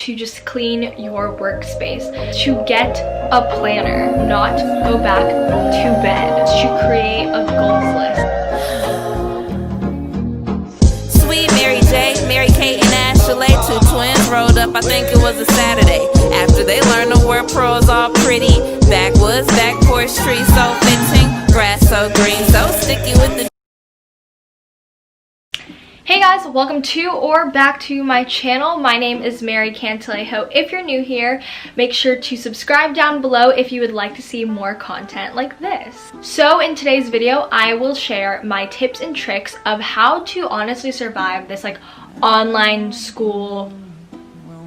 to just clean your workspace, to get a planner, not go back to bed, to create a goals list. Sweet Mary J, Mary Kate and Ashley, two twins rolled up, I think it was a Saturday. After they learned the word pros all pretty, backwoods, back porch trees so fitting, grass so green, so sticky with the... Hey guys, welcome to or back to my channel. My name is Mary Cantalejo. If you're new here, make sure to subscribe down below if you would like to see more content like this. So in today's video, I will share my tips and tricks of how to honestly survive this online school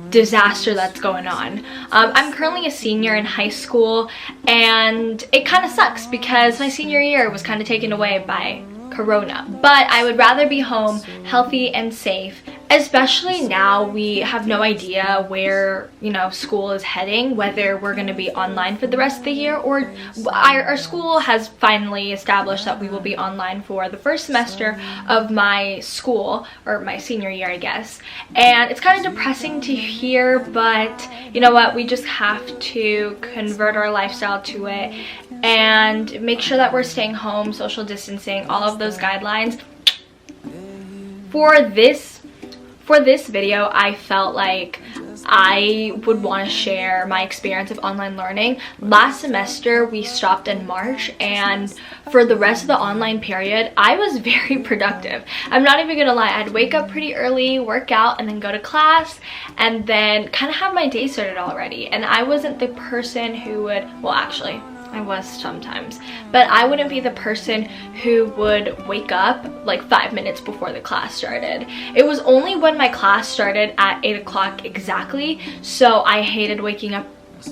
disaster that's going on. I'm currently a senior in high school, and it kind of sucks because my senior year was kind of taken away by Corona, but I would rather be home healthy and safe, especially now we have no idea where, school is heading, whether we're going to be online for the rest of the year, or our school has finally established that we will be online for the first semester of my school, or my senior year, I guess. And it's kind of depressing to hear, but you know what, we just have to convert our lifestyle to it and make sure that we're staying home, social distancing, all of those guidelines. For this video, I felt like I would want to share my experience of online learning. Last semester we stopped in March, and for the rest of the online period I was very productive. I'm not even gonna lie, I'd wake up pretty early, work out, and then go to class, and then kind of have my day started already. And I wasn't the person who would, well, actually I was sometimes, but I wouldn't be the person who would wake up like 5 minutes before the class started. It was only when my class started at 8 o'clock exactly, so I hated waking up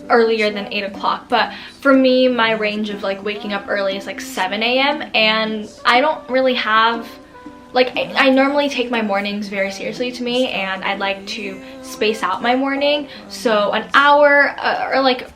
earlier than 8 o'clock. But for me, my range of waking up early is 7 a.m. and I don't really have I normally take my mornings very seriously to me, and I like to space out my morning, so an hour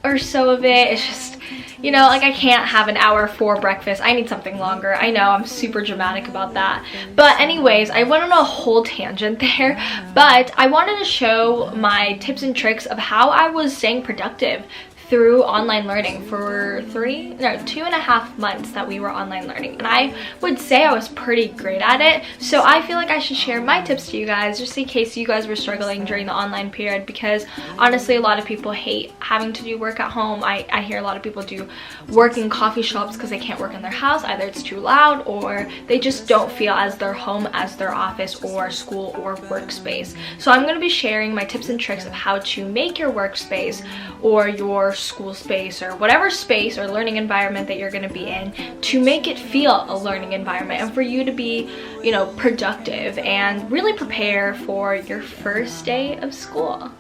or so of it is just, I can't have an hour for breakfast. I need something longer. I know I'm super dramatic about that, but anyways, I went on a whole tangent there, but I wanted to show my tips and tricks of how I was staying productive through online learning for 2.5 months that we were online learning, and I would say I was pretty great at it. So I feel like I should share my tips to you guys, just in case you guys were struggling during the online period, because honestly a lot of people hate having to do work at home. I hear a lot of people do work in coffee shops because they can't work in their house. Either it's too loud, or they just don't feel as their home as their office or school or workspace. So I'm going to be sharing my tips and tricks of how to make your workspace or your school space or whatever space or learning environment that you're going to be in to make it feel a learning environment, and for you to be productive and really prepare for your first day of school.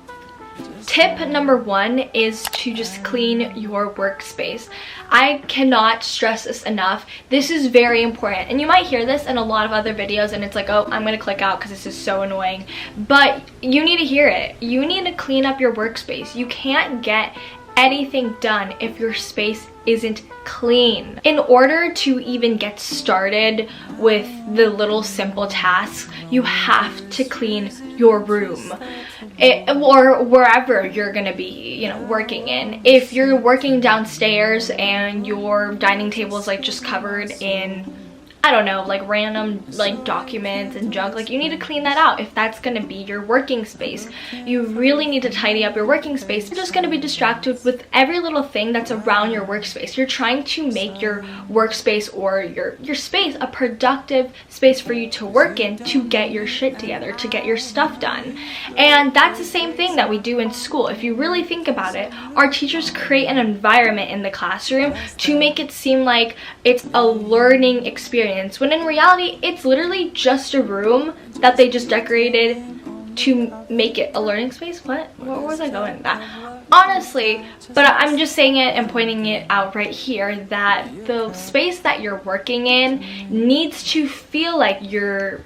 Tip number 1 is to just clean your workspace. I cannot stress this enough. This is very important, and you might hear this in a lot of other videos and it's like, oh, I'm gonna click out because this is so annoying, but you need to hear it. You need to clean up your workspace. You can't get anything done if your space isn't clean. In order to even get started with the little simple tasks, you have to clean your room, or wherever you're gonna be working in. If you're working downstairs and your dining table is just covered in, I don't know, random documents and junk, you need to clean that out if that's going to be your working space. You really need to tidy up your working space. You're just going to be distracted with every little thing that's around your workspace. You're trying to make your workspace or your space a productive space for you to work in, to get your shit together, to get your stuff done. And that's the same thing that we do in school. If you really think about it, our teachers create an environment in the classroom to make it seem like it's a learning experience, when in reality it's literally just a room that they just decorated to make it a learning space. Where was I going with that? Honestly, but I'm just saying it and pointing it out right here that the space that you're working in needs to feel like you're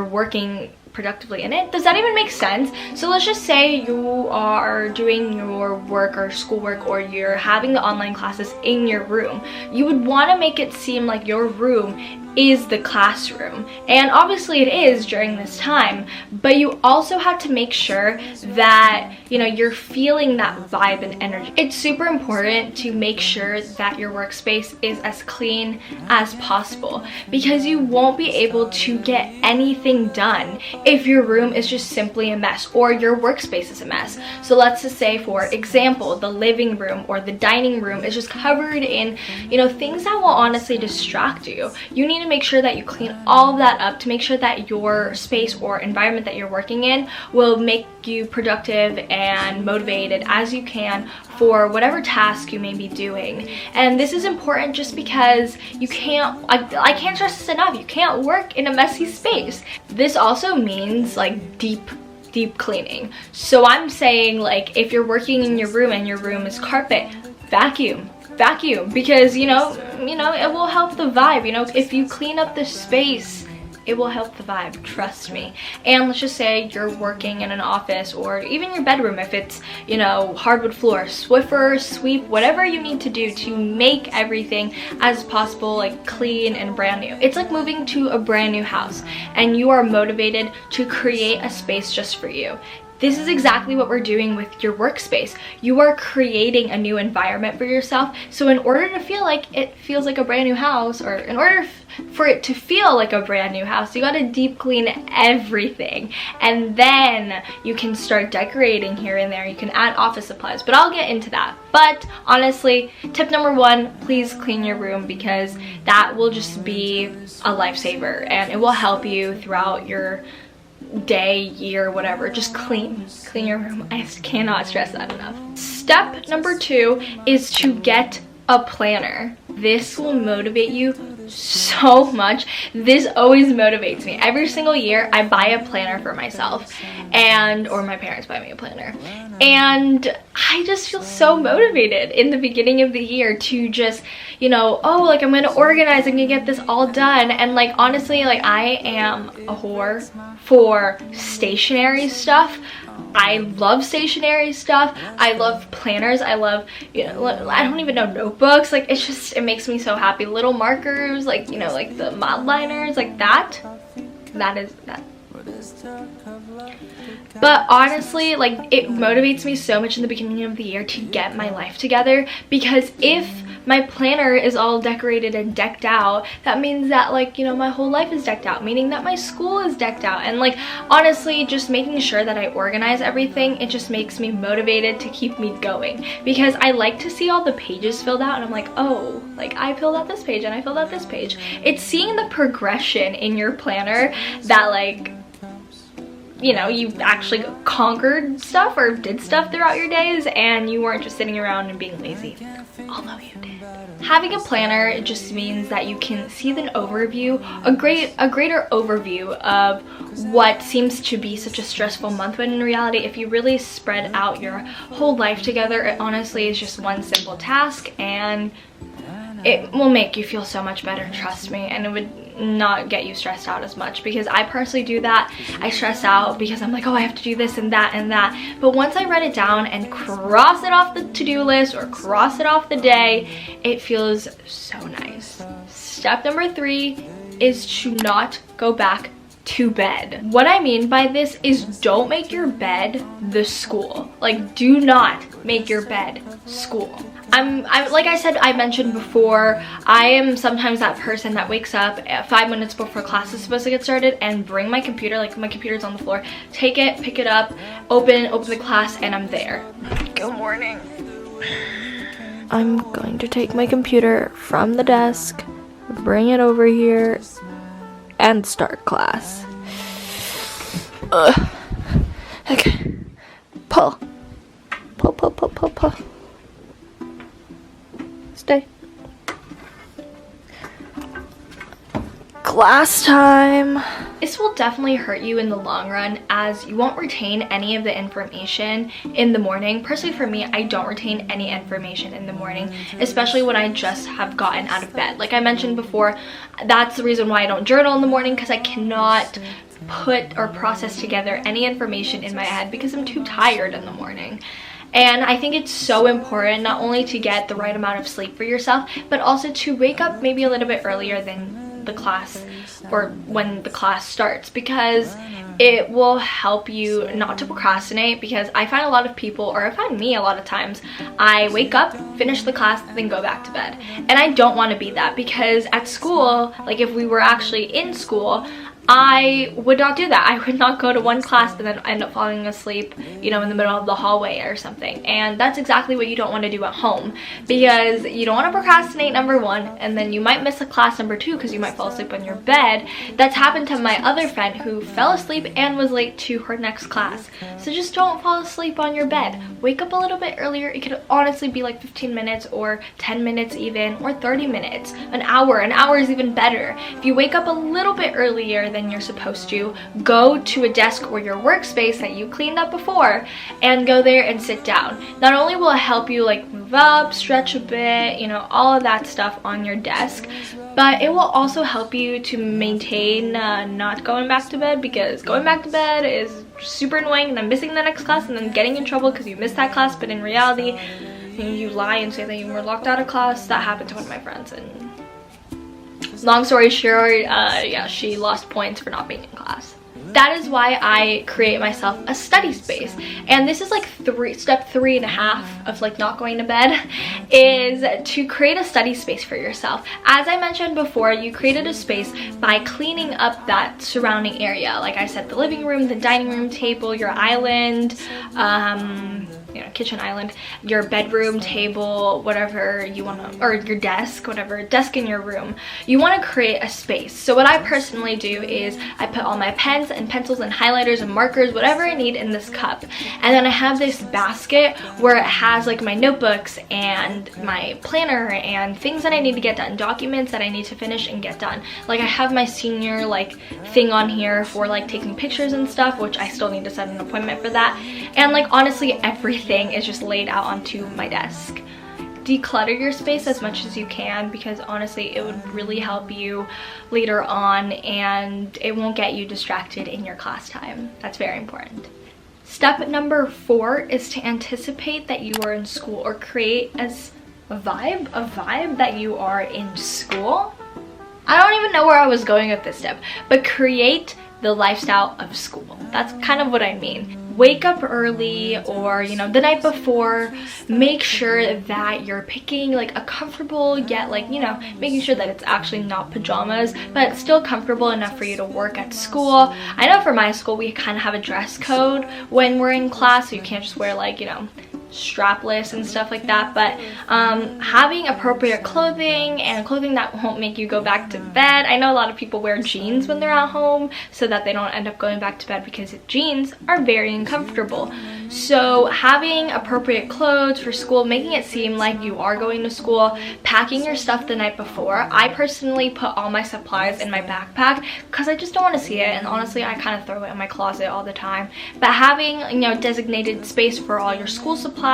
working productively in it. Does that even make sense? So let's just say you are doing your work or schoolwork, or you're having the online classes in your room. You would want to make it seem like your room is the classroom. And obviously it is during this time, but you also have to make sure that, you know, you're feeling that vibe and energy. It's super important to make sure that your workspace is as clean as possible, because you won't be able to get anything done if your room is just simply a mess or your workspace is a mess. So let's just say, for example, the living room or the dining room is just covered in, you know, things that will honestly distract you. You need to make sure that you clean all of that up to make sure that your space or environment that you're working in will make you productive and motivated as you can for whatever task you may be doing. And this is important just because you can't, I can't stress this enough, you can't work in a messy space. This also means like deep cleaning. So I'm saying, like, if you're working in your room and your room is carpet, vacuum, because you know it will help the vibe. You know, if you clean up the space, it will help the vibe, trust me. And let's just say you're working in an office or even your bedroom, if it's, you know, hardwood floor, Swiffer, sweep, whatever you need to do to make everything as possible like clean and brand new. It's like moving to a brand new house and you are motivated to create a space just for you. This is exactly what we're doing with your workspace. You are creating a new environment for yourself. So in order to feel like it feels like a brand new house, or in order for it to feel like a brand new house, you gotta deep clean everything. And then you can start decorating here and there. You can add office supplies, but I'll get into that. But honestly, tip number one, please clean your room, because that will just be a lifesaver and it will help you throughout your day, year, whatever. Just clean your room. I cannot stress that enough. Step number two is to get a planner. This will motivate you so much. This always motivates me. Every single year I buy a planner for myself, or my parents buy me a planner, and I just feel so motivated in the beginning of the year to just, you know, oh, like I'm gonna organize, I'm gonna get this all done. And like honestly, like I am a whore for stationery stuff. I love stationery stuff. I love planners. I love, you know, I don't even know, notebooks. Like it's just, it makes me so happy. Little markers, like, you know, like the mod liners, like that is that. But honestly, like it motivates me so much in the beginning of the year to get my life together, because if my planner is all decorated and decked out, that means that, like, you know, my whole life is decked out, meaning that my school is decked out. And like honestly, just making sure that I organize everything, it just makes me motivated to keep me going, because I like to see all the pages filled out and I'm like, oh, like I filled out this page and I filled out this page. It's seeing the progression in your planner that, like, you know, you actually conquered stuff or did stuff throughout your days and you weren't just sitting around and being lazy, although you did. Having a planner, it just means that you can see an overview, a greater overview of what seems to be such a stressful month, when in reality, if you really spread out your whole life together, it honestly is just one simple task and it will make you feel so much better, trust me. And it would not get you stressed out as much, because I personally do that. I stress out because I'm like, oh, I have to do this and that and that. But once I write it down and cross it off the to-do list or cross it off the day, it feels so nice. Step number three is to not go back to bed. What I mean by this is don't make your bed the school. Like, do not make your bed school. I'm like I said, I mentioned before, I am sometimes that person that wakes up 5 minutes before class is supposed to get started and bring my computer, like my computer's on the floor, take it, pick it up, open the class, and I'm there. Good morning. I'm going to take my computer from the desk, bring it over here, and start class. Okay. Pull. Pull. Stay. Class time. This will definitely hurt you in the long run, as you won't retain any of the information in the morning. Personally for me, I don't retain any information in the morning, especially when I just have gotten out of bed. Like I mentioned before, that's the reason why I don't journal in the morning, because I cannot put or process together any information in my head because I'm too tired in the morning. And I think it's so important not only to get the right amount of sleep for yourself, but also to wake up maybe a little bit earlier than the class or when the class starts, because it will help you not to procrastinate. Because I find a lot of people, or I find me a lot of times, I wake up, finish the class, then go back to bed. And I don't want to be that, because at school, like if we were actually in school, I would not do that. I would not go to one class and then end up falling asleep, you know, in the middle of the hallway or something. And that's exactly what you don't want to do at home, because you don't want to procrastinate, number one, and then you might miss a class, number two, because you might fall asleep on your bed. That's happened to my other friend who fell asleep and was late to her next class. So just don't fall asleep on your bed. Wake up a little bit earlier. It could honestly be like 15 minutes or 10 minutes even, or 30 minutes, an hour. An hour is even better. If you wake up a little bit earlier than you're supposed to, go to a desk or your workspace that you cleaned up before and go there and sit down. Not only will it help you like move up, stretch a bit, you know, all of that stuff on your desk, but it will also help you to maintain not going back to bed, because going back to bed is super annoying, and then missing the next class and then getting in trouble because you missed that class, but in reality you lie and say that you were locked out of class. That happened to one of my friends, and long story short, yeah, she lost points for not being in class. That is why I create myself a study space. And this is like step 3.5 of like not going to bed, is to create a study space for yourself. As I mentioned before, you created a space by cleaning up that surrounding area. Like I said, the living room, the dining room table, your island, you know, kitchen island, your bedroom table, whatever you want to, or your desk, whatever desk in your room. You want to create a space. So what I personally do is I put all my pens and pencils and highlighters and markers, whatever I need, in this cup, and then I have this basket where it has like my notebooks and my planner and things that I need to get done, documents that I need to finish and get done. Like I have my senior like thing on here for like taking pictures and stuff, which I still need to set an appointment for that. And like honestly, everything is just laid out onto my desk. Declutter your space as much as you can, because honestly it would really help you later on, and it won't get you distracted in your class time. That's very important. Step number 4 is to anticipate that you are in school, or create as a vibe that you are in school. I don't even know where I was going with this step, but create the lifestyle of school. That's kind of what I mean. Wake up early, or you know, the night before. Make sure that you're picking like a comfortable, yet like, you know, making sure that it's actually not pajamas, but it's still comfortable enough for you to work at school. I know for my school we kind of have a dress code when we're in class, so you can't just wear like, you know, strapless and stuff like that, but having appropriate clothing, and clothing that won't make you go back to bed. I know a lot of people wear jeans when they're at home so that they don't end up going back to bed, because jeans are very uncomfortable. So having appropriate clothes for school, making it seem like you are going to school, packing your stuff the night before. I personally put all my supplies in my backpack because I just don't want to see it, and honestly I kind of throw it in my closet all the time. But having, you know, designated space for all your school supplies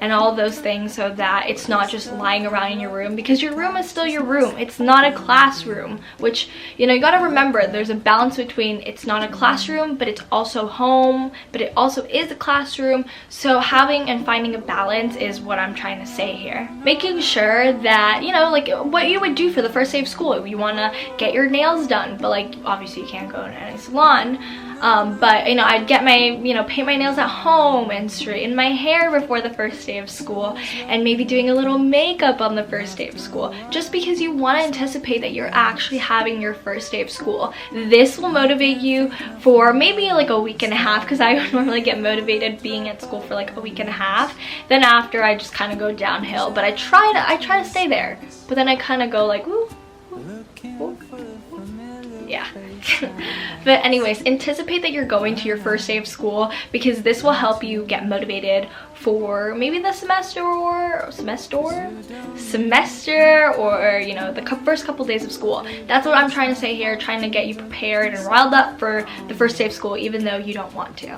and all those things, so that it's not just lying around in your room, because your room is still your room. It's not a classroom, which, you know, you got to remember there's a balance between it's not a classroom but it's also home, but it also is a classroom. So having and finding a balance is what I'm trying to say here. Making sure that, you know, like what you would do for the first day of school. You want to get your nails done, but like obviously you can't go in any salon. But you know, I'd get my, you know, paint my nails at home and straighten my hair before the first day of school, and maybe doing a little makeup on the first day of school, just because you want to anticipate that you're actually having your first day of school. This will motivate you for maybe like a week and a half, because I would normally get motivated being at school for like a week and a half. Then after I just kind of go downhill, but I try to stay there, but then I kind of go like, ooh, ooh, ooh. Yeah. But anyways, anticipate that you're going to your first day of school, because this will help you get motivated for maybe the semester, or you know, the first couple days of school. That's what I'm trying to say here, trying to get you prepared and riled up for the first day of school, even though you don't want to.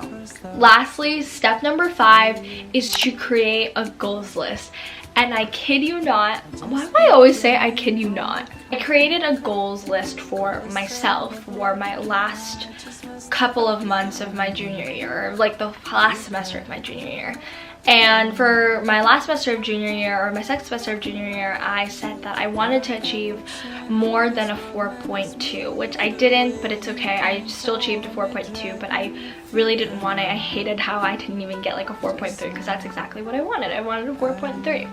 Lastly, step number 5 is to create a goals list. And I kid you not, why do I always say I kid you not? I created a goals list for myself for my last couple of months of my junior year, or like the last semester of my junior year. And for my last semester of junior year, or my second semester of junior year, I said that I wanted to achieve more than a 4.2, which I didn't, but it's okay. I still achieved a 4.2, but I really didn't want it. I hated how I didn't even get like a 4.3, because that's exactly what I wanted. I wanted a 4.3.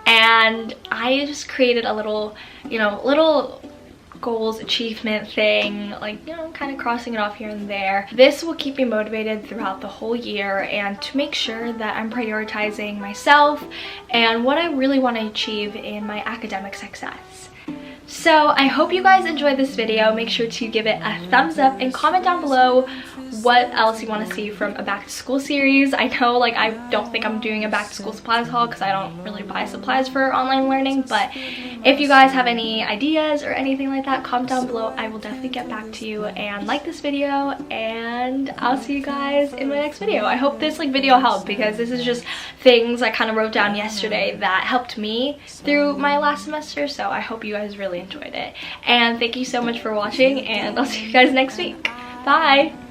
And I just created a little, you know, little goals achievement thing, like, you know, kind of crossing it off here and there. This will keep me motivated throughout the whole year, and to make sure that I'm prioritizing myself and what I really want to achieve in my academic success. So I hope you guys enjoyed this video. Make sure to give it a thumbs up and comment down below what else you want to see from a back to school series. I know, like, I don't think I'm doing a back to school supplies haul because I don't really buy supplies for online learning, but if you guys have any ideas or anything like that, comment down below. I will definitely get back to you, and like this video, and I'll see you guys in my next video. I hope this video helped, because this is just things I kind of wrote down yesterday that helped me through my last semester, so I hope you guys really enjoyed it. And thank you so much for watching, and I'll see you guys next week. Bye!